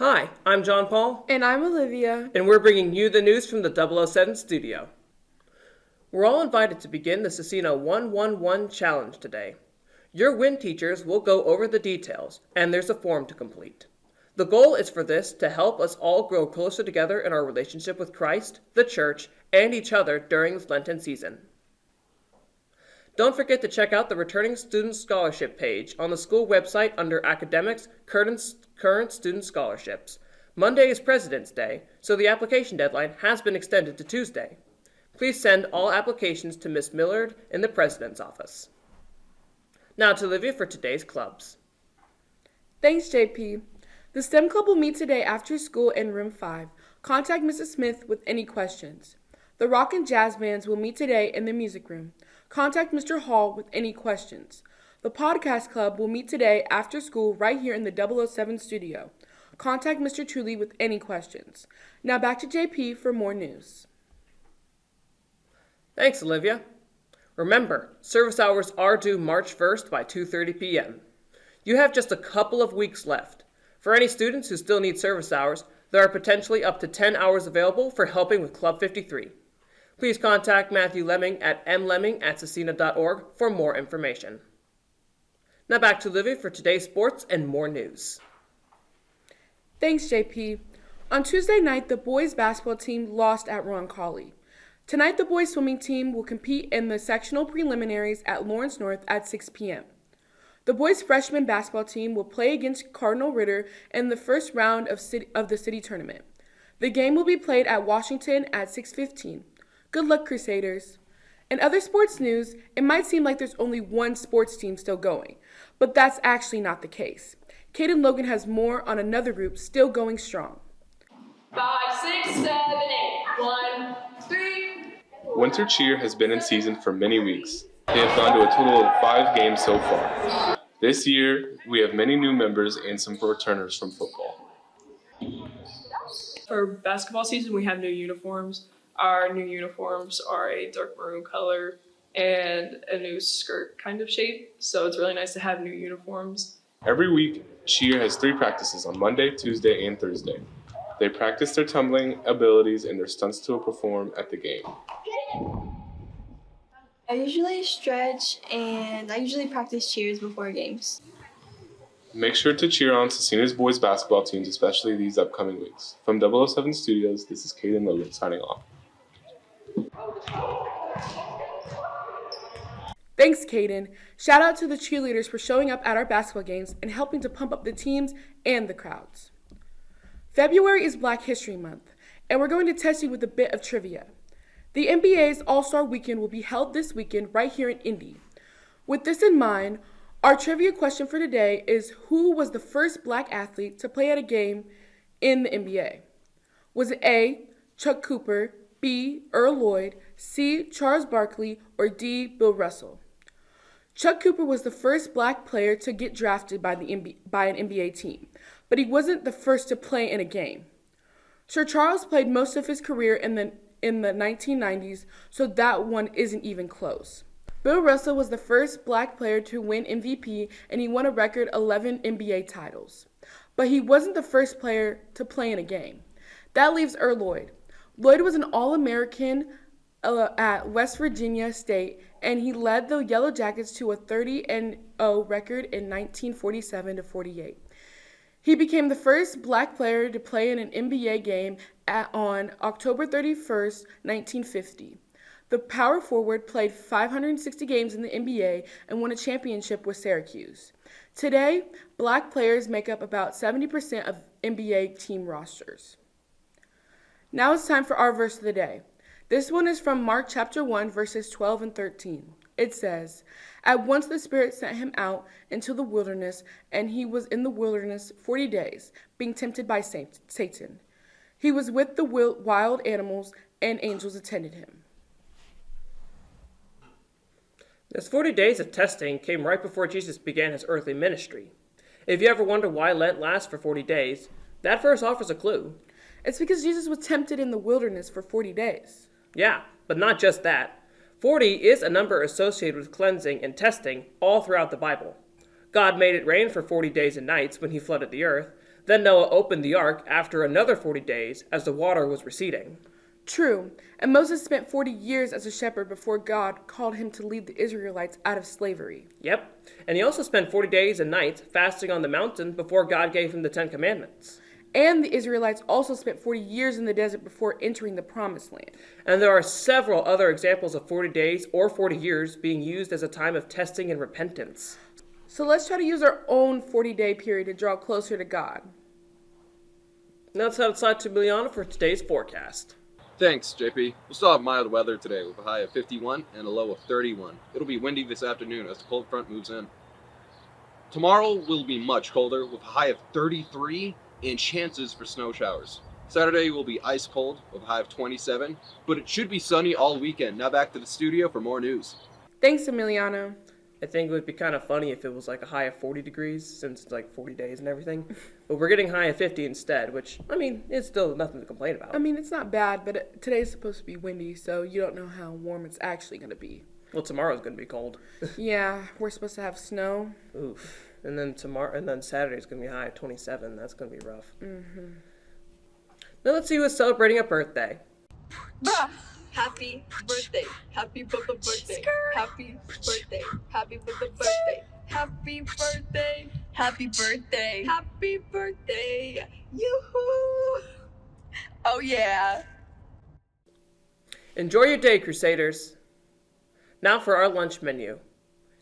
Hi, I'm John Paul. And I'm Olivia. And we're bringing you the news from the 007 studio. We're all invited to begin the Scecina 111 challenge today. Your WIN teachers will go over the details, and there's a form to complete. The goal is for this to help us all grow closer together in our relationship with Christ, the church, and each other during this Lenten season. Don't forget to check out the Returning Student Scholarship page on the school website under Academics, Current Student Scholarships. Monday is President's Day, so the application deadline has been extended to Tuesday. Please send all applications to Miss Millard in the President's office. Now to Olivia for today's clubs. Thanks, JP. The STEM Club will meet today after school in Room 5. Contact Mrs. Smith with any questions. The Rock and Jazz Bands will meet today in the music room. Contact Mr. Hall with any questions. The Podcast Club will meet today after school right here in the 007 studio. Contact Mr. Truly with any questions. Now back to JP for more news. Thanks, Olivia. Remember, service hours are due March 1st by 2:30 p.m. You have just a couple of weeks left. For any students who still need service hours, there are potentially up to 10 hours available for helping with Club 53. Please contact Matthew Lemming at mlemming@scecina.org for more information. Now back to Olivia for today's sports and more news. Thanks, JP. On Tuesday night, the boys basketball team lost at Roncalli. Tonight, the boys swimming team will compete in the sectional preliminaries at Lawrence North at 6 p.m. The boys freshman basketball team will play against Cardinal Ritter in the first round of the city tournament. The game will be played at Washington at 6:15. Good luck, Crusaders. In other sports news, it might seem like there's only one sports team still going, but that's actually not the case. Caden Logan has more on another group still going strong. 5, 6, 7, 8. 1, 3. Winter Cheer has been in season for many weeks. They have gone to a total of 5 games so far. This year, we have many new members and some returners from football. For basketball season, we have new uniforms. Our new uniforms are a dark maroon color and a new skirt kind of shape, so it's really nice to have new uniforms. Every week, Cheer has 3 practices on Monday, Tuesday, and Thursday. They practice their tumbling abilities and their stunts to perform at the game. I usually stretch and I usually practice cheers before games. Make sure to cheer on Scecina's boys basketball teams, especially these upcoming weeks. From 007 Studios, this is Caden Logan signing off. Thanks, Caden. Shout out to the cheerleaders for showing up at our basketball games and helping to pump up the teams and the crowds. February is Black History Month, and we're going to test you with a bit of trivia. The NBA's All-Star Weekend will be held this weekend right here in Indy. With this in mind, our trivia question for today is who was the first black athlete to play at a game in the NBA? Was it A, Chuck Cooper, B, Earl Lloyd, C, Charles Barkley, or D, Bill Russell? Chuck Cooper was the first black player to get drafted by an NBA team, but he wasn't the first to play in a game. Sir Charles played most of his career in the 1990s, so that one isn't even close. Bill Russell was the first black player to win MVP, and he won a record 11 NBA titles. But he wasn't the first player to play in a game. That leaves Earl Lloyd. Lloyd was an All-American at West Virginia State, and he led the Yellow Jackets to a 30-0 record in 1947-48. He became the first black player to play in an NBA game on October 31st, 1950. The power forward played 560 games in the NBA and won a championship with Syracuse. Today, black players make up about 70% of NBA team rosters. Now it's time for our verse of the day. This one is from Mark chapter 1, verses 12 and 13. It says, "At once the Spirit sent him out into the wilderness, and he was in the wilderness 40 days, being tempted by Satan. He was with the wild animals, and angels attended him." This 40 days of testing came right before Jesus began his earthly ministry. If you ever wonder why Lent lasts for 40 days, that verse offers a clue. It's because Jesus was tempted in the wilderness for 40 days. Yeah, but not just that. 40 is a number associated with cleansing and testing all throughout the Bible. God made it rain for 40 days and nights when he flooded the earth. Then Noah opened the ark after another 40 days as the water was receding. True, and Moses spent 40 years as a shepherd before God called him to lead the Israelites out of slavery. Yep, and he also spent 40 days and nights fasting on the mountain before God gave him the 10 Commandments. And the Israelites also spent 40 years in the desert before entering the Promised Land. And there are several other examples of 40 days or 40 years being used as a time of testing and repentance. So let's try to use our own 40-day period to draw closer to God. Now let's head outside to Emiliano for today's forecast. Thanks, JP. We'll still have mild weather today with a high of 51 and a low of 31. It'll be windy this afternoon as the cold front moves in. Tomorrow will be much colder with a high of 33 and chances for snow showers. Saturday will be ice cold with a high of 27, but it should be sunny all weekend. Now back to the studio for more news. Thanks, Emiliano. I think it would be kind of funny if it was like a high of 40 degrees since it's like 40 days and everything. But we're getting high of 50 instead, which, I mean, it's still nothing to complain about. I mean, it's not bad, but today's supposed to be windy, so you don't know how warm it's actually going to be. Well, tomorrow's going to be cold. Yeah, we're supposed to have snow. Oof. And then Saturday's going to be high of 27. That's going to be rough. Mm-hmm. Now let's see who's celebrating a birthday. Happy birthday. Happy birthday. Happy birthday. Happy birthday. Happy birthday. Happy birthday. Happy birthday. Yoo-hoo. Oh yeah. Enjoy your day, Crusaders. Now for our lunch menu.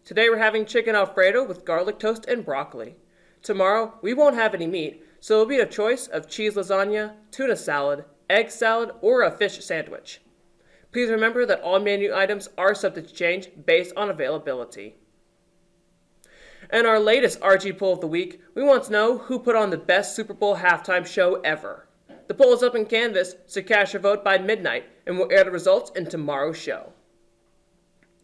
Today we're having chicken Alfredo with garlic toast and broccoli. Tomorrow we won't have any meat, so it'll be a choice of cheese lasagna, tuna salad, egg salad, or a fish sandwich. Please remember that all menu items are subject to change based on availability. In our latest RG poll of the week, we want to know who put on the best Super Bowl halftime show ever. The poll is up in Canvas, so cast your vote by midnight, and we'll air the results in tomorrow's show.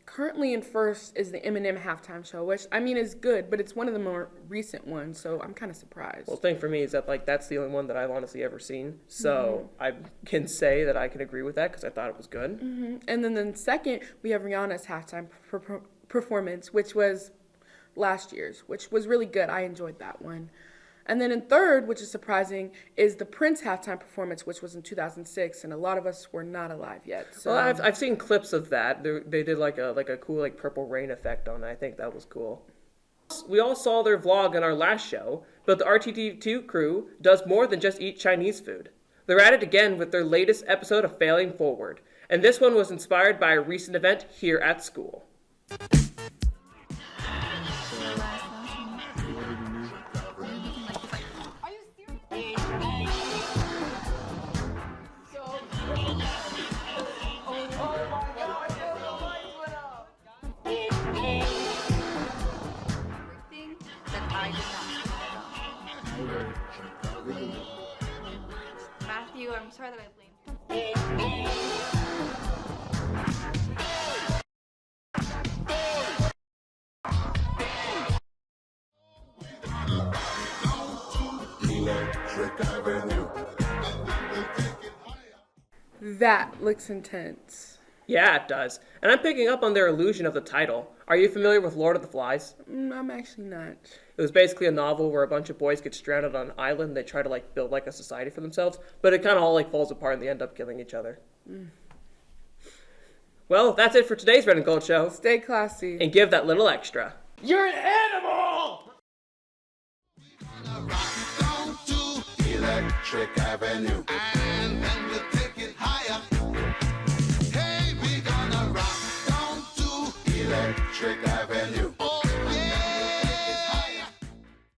Currently in first is the Eminem halftime show, which, I mean, is good, but it's one of the more recent ones, so I'm kind of surprised. Well, the thing for me is that, that's the only one that I've honestly ever seen. So I can say that I can agree with that because I thought it was good. Mm-hmm. And then second, we have Rihanna's halftime performance, which was last year's, which was really good. I enjoyed that one. And then in third, which is surprising, is the Prince halftime performance, which was in 2006, and a lot of us were not alive yet. So well, I've seen clips of that. They did like a cool purple rain effect on it. I think that was cool. We all saw their vlog in our last show, but the RTT2 crew does more than just eat Chinese food. They're at it again with their latest episode of Failing Forward, and this one was inspired by a recent event here at school. Matthew, I'm sorry that I blamed you. that looks intense. Yeah, it does. And I'm picking up on their illusion of the title. Are you familiar with Lord of the Flies? I'm actually not. It was basically a novel where a bunch of boys get stranded on an island. They try to build a society for themselves, but it kind of all falls apart and they end up killing each other. Well, that's it for today's Red and Gold show. Stay classy. And give that little extra. You're an animal! Down to Electric Avenue. And then we'll take it higher. Hey, we gonna rock down to Electric Avenue.